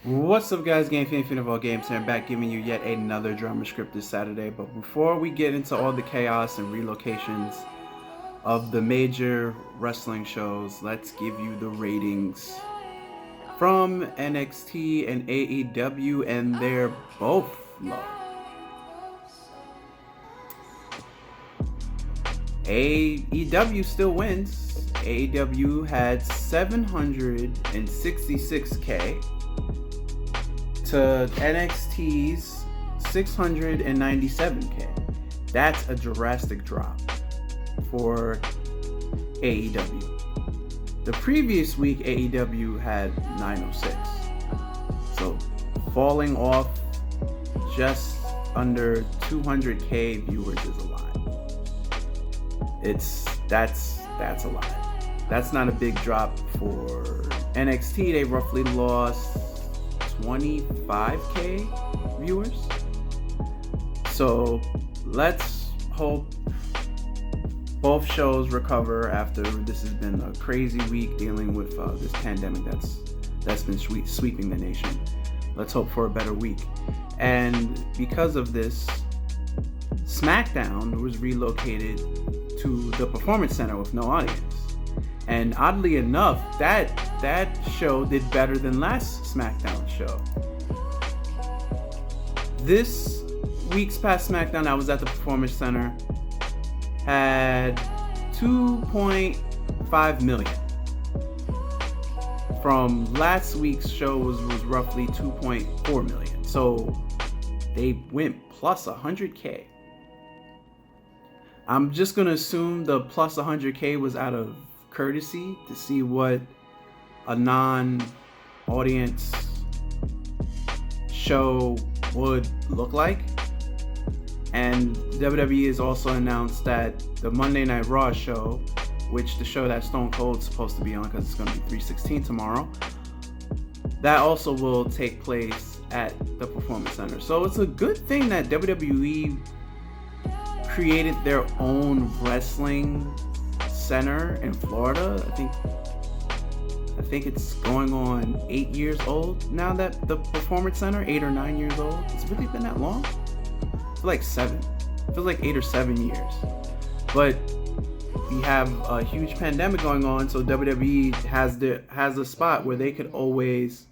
What's up, guys? Game fan of all games here. I'm back giving you yet another drama script this Saturday. But before we get into all the chaos and relocations of the major wrestling shows, let's give you the ratings from NXT and AEW, and they're both low. AEW still wins. AEW had 766K to NXT's 697K. That's a drastic drop for AEW. The previous week, AEW had 906. So falling off just under 200K viewers is a lot. That's a lot. That's not a big drop for NXT. They roughly lost 25K viewers. So let's hope both shows recover after this has been a crazy week dealing with this pandemic that's been sweeping the nation. Let's hope for a better week. And because of this, SmackDown was relocated to the Performance Center with no audience. And oddly enough, that show did better than last SmackDown show. This week's past SmackDown I was at the Performance Center had 2.5 million. From last week's show was roughly 2.4 million. So they went plus 100K. I'm just going to assume the plus 100K was out of courtesy to see what a non-audience show would look like. And WWE has also announced that the Monday Night Raw show, which the show that Stone Cold's supposed to be on because it's going to be 316 tomorrow, that also will take place at the Performance Center. So it's a good thing that WWE created their own wrestling center in Florida. I think it's going on 8 years old now, that the Performance Center, 8 or 9 years old. It's really been that long? I feel like 7. I feel like 8 or 7 years. But we have a huge pandemic going on, so WWE has a spot where they could always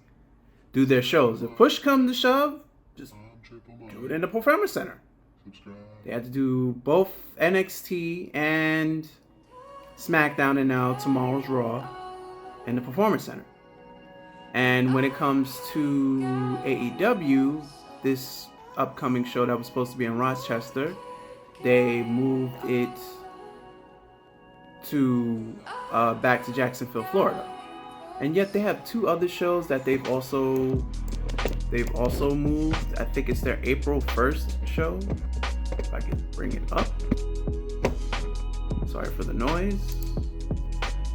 do their shows. If push comes to shove, just do it in the Performance Center. They had to do both NXT and SmackDown, and now tomorrow's Raw in the Performance Center. And when it comes to AEW, this upcoming show that was supposed to be in Rochester, they moved it to back to Jacksonville, Florida. And yet they have 2 other shows that they've also moved. I think it's their April 1st show. If I can bring it up. Sorry for the noise.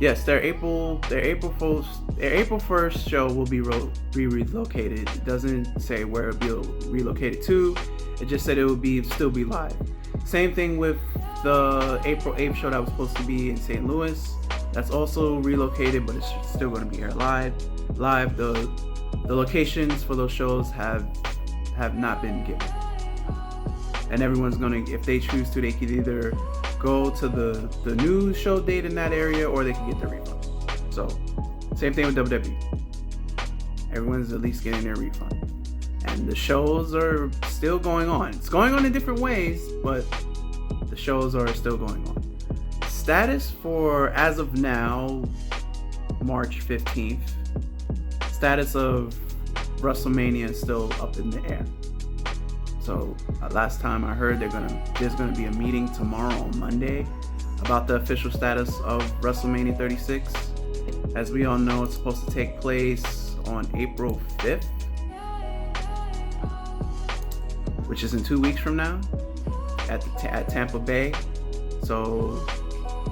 Yes, their April 1st show will be relocated. It doesn't say where it'll be relocated to. It just said it will still be live. Same thing with the April 8th show that was supposed to be in St. Louis. That's also relocated, but it's still going to be aired live. The locations for those shows have not been given. And everyone's gonna, if they choose to, they could either go to the new show date in that area, or they can get their refund. So, same thing with WWE. Everyone's at least getting their refund. And the shows are still going on. It's going on in different ways, but the shows are still going on. Status for, as of now, March 15th, status of WrestleMania is still up in the air. So last time I heard there's gonna be a meeting tomorrow on Monday about the official status of WrestleMania 36. As we all know, it's supposed to take place on April 5th, which is in 2 weeks from now at Tampa Bay. So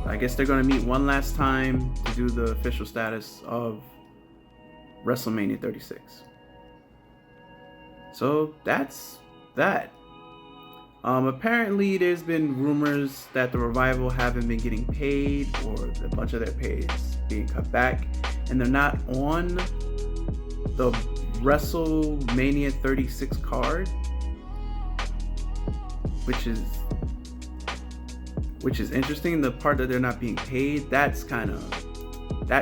I guess they're gonna meet one last time to do the official status of WrestleMania 36. So that's that. Apparently there's been rumors that the Revival haven't been getting paid, or a bunch of their pay is being cut back, and they're not on the WrestleMania 36 card, which is interesting. The part that they're not being paid, that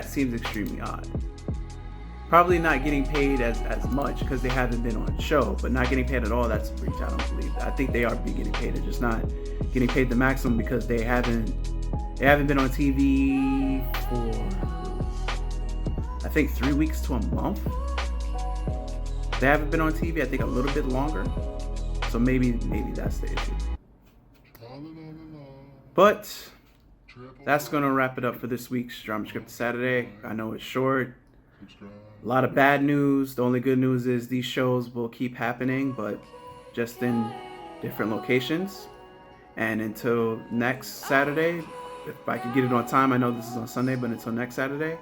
seems extremely odd. Probably not getting paid as much because they haven't been on show, but not getting paid at all, that's a breach. I don't believe that. I think they are getting paid. They're just not getting paid the maximum because they haven't been on TV for, I think, 3 weeks to a month. They haven't been on TV, I think, a little bit longer. So maybe that's the issue. But that's going to wrap it up for this week's Drama Script Saturday. I know it's short. A lot of bad news. The only good news is these shows will keep happening, but just in different locations. And until next Saturday, if I can get it on time, I know this is on Sunday, but until next Saturday,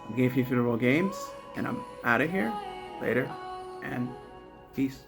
I'm Game Funeral Games, and I'm out of here. Later, and peace.